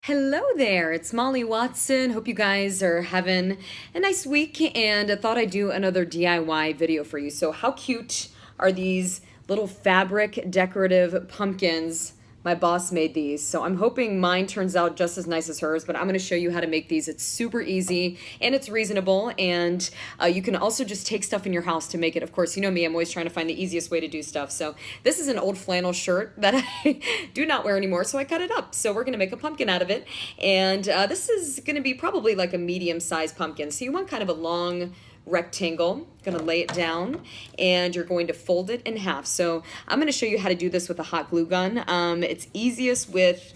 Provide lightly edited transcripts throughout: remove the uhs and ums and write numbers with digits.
Hello there, it's Molly Watson. Hope you guys are having a nice week, and I thought I'd do another DIY video for you. So how cute are these little fabric decorative pumpkins? My boss made these, so I'm hoping mine turns out just as nice as hers, but I'm going to show you how to make these. It's super easy and it's reasonable, and you can also just take stuff in your house to make it. Of course, you know me, I'm always trying to find the easiest way to do stuff. So this is an old flannel shirt that I do not wear anymore, so I cut it up. So we're going to make a pumpkin out of it, and this is going to be probably like a medium-sized pumpkin. So you want kind of a long rectangle. Going to lay it down, and you're going to fold it in half. So I'm going to show you how to do this with a hot glue gun. It's easiest with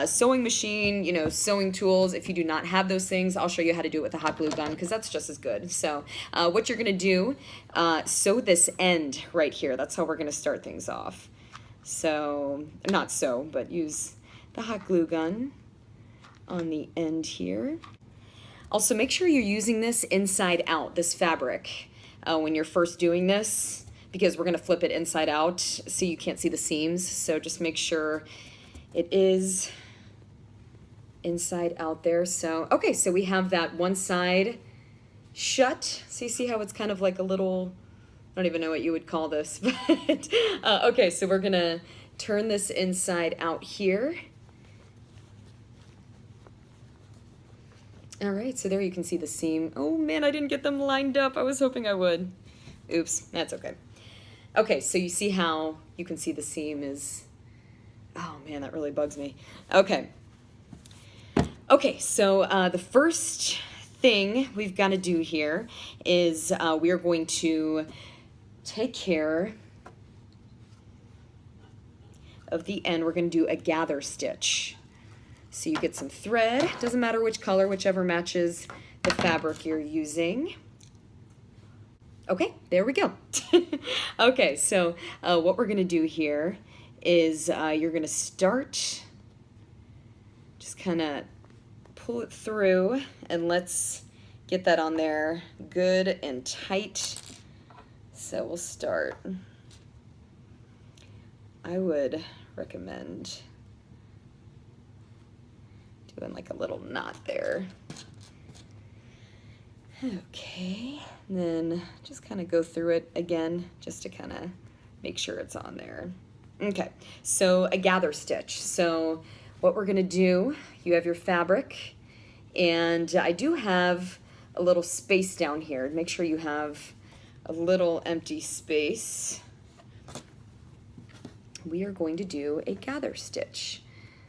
sewing machine, sewing tools. If you do not have those things, I'll show you how to do it with a hot glue gun because that's just as good. So what you're going to do, sew this end right here. That's how we're going to start things off. So not sew, but use the hot glue gun on the end here. Also, make sure you're using this inside out, this fabric, when you're first doing this, because we're going to flip it inside out so you can't see the seams. So just make sure it is inside out there. So, okay, so we have that one side shut. So you see how it's kind of like a little, I don't even know what you would call this, but okay, so we're going to turn this inside out here. All right, so there you can see the seam. Oh man, I didn't get them lined up. I was hoping I would. Oops, that's okay. Okay, so you see how you can see the seam is, oh man, that really bugs me. Okay. Okay, so the first thing we've got to do here is we are going to take care of the end. We're going to do a gather stitch. So you get some thread, doesn't matter which color, whichever matches the fabric you're using. Okay, there we go. Okay, so what we're gonna do here is you're gonna start, just kind of pull it through, and let's get that on there good and tight. So we'll start. I would recommend doing like a little knot there. Okay, and then just kind of go through it again just to kind of make sure it's on there. Okay, so a gather stitch. So what we're gonna do, you have your fabric, and I do have a little space down here. Make sure you have a little empty space. We are going to do a gather stitch.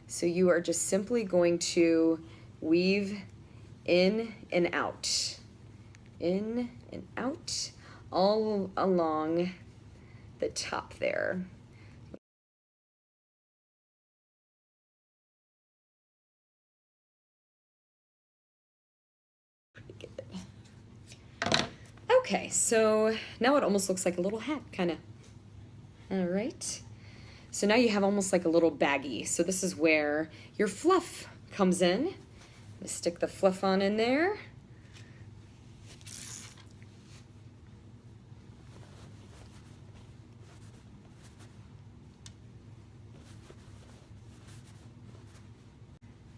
So you are just simply going to weave in and out, all along the top there. Pretty good. Okay, so now it almost looks like a little hat, kind of. All right. So now you have almost like a little baggie. So this is where your fluff comes in. Stick the fluff on in there.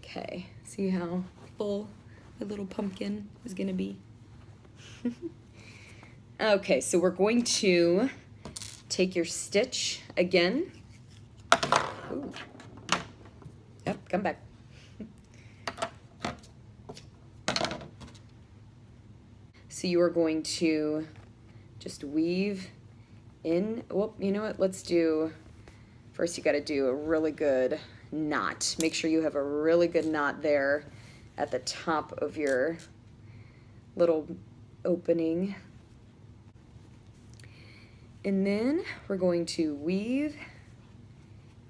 Okay, see how full the little pumpkin is gonna be? Okay, so we're going to take your stitch again. Ooh. Yep, come back. So you are going to just weave in. Well, you know what? Let's do, first you got to do a really good knot. Make sure you have a really good knot there at the top of your little opening. And then we're going to weave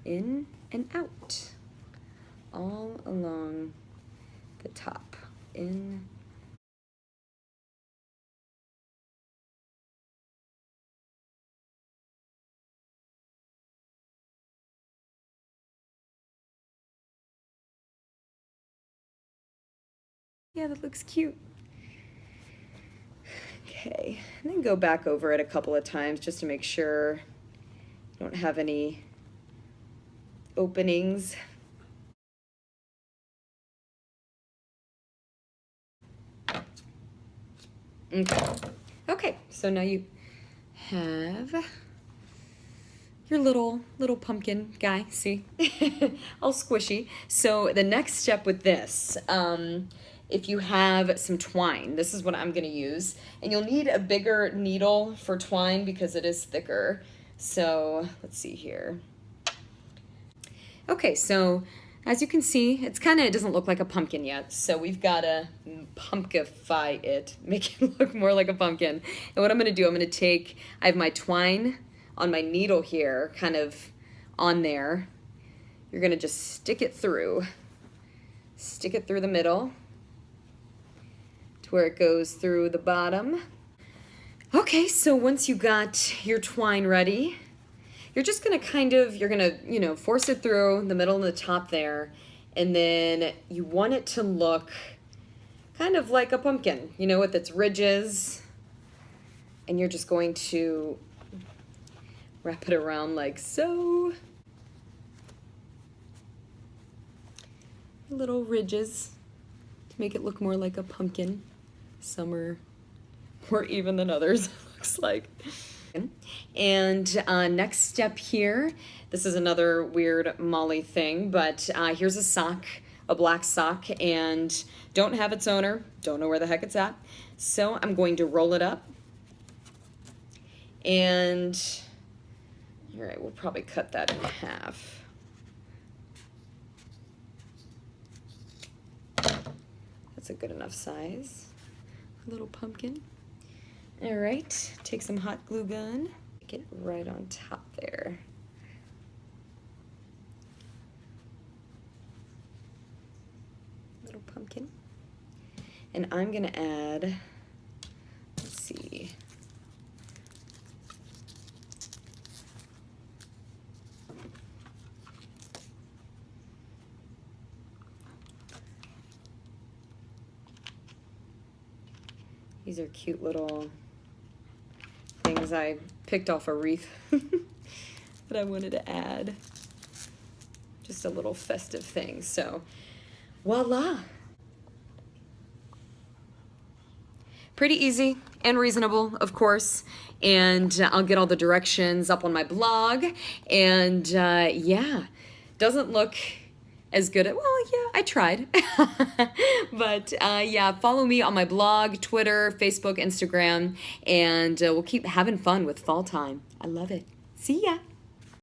in and out all along the top. In. Yeah, that looks cute. Okay, and then go back over it a couple of times just to make sure you don't have any openings. Okay. Okay, so now you have your little pumpkin guy, see? All squishy. So the next step with this, if you have some twine, this is what I'm gonna use. And you'll need a bigger needle for twine because it is thicker. So let's see here. Okay, so as you can see, it doesn't look like a pumpkin yet. So we've gotta pumpkify it, make it look more like a pumpkin. And what I'm gonna do, I have my twine on my needle here, kind of on there. You're gonna just stick it through the middle to where it goes through the bottom. Okay, so once you got your twine ready, you're just gonna force it through the middle and the top there, and then you want it to look kind of like a pumpkin, with its ridges, and you're just going to wrap it around like so. Little ridges to make it look more like a pumpkin. Some are more even than others, it looks like. And next step here, this is another weird Molly thing, but here's a sock, a black sock, and don't have its owner, don't know where the heck it's at. So I'm going to roll it up, and all right, we'll probably cut that in half. That's a good enough size. A little pumpkin. All right, take some hot glue gun, get right on top there. Little pumpkin. And I'm gonna add, let's see, these are cute little things I picked off a wreath that I wanted to add. Just a little festive thing. So, voila. Pretty easy and reasonable, of course. And I'll get all the directions up on my blog. And yeah, doesn't look as good at, well, yeah, I tried. But yeah, follow me on my blog, Twitter, Facebook, Instagram, and we'll keep having fun with fall time. I love it. See ya.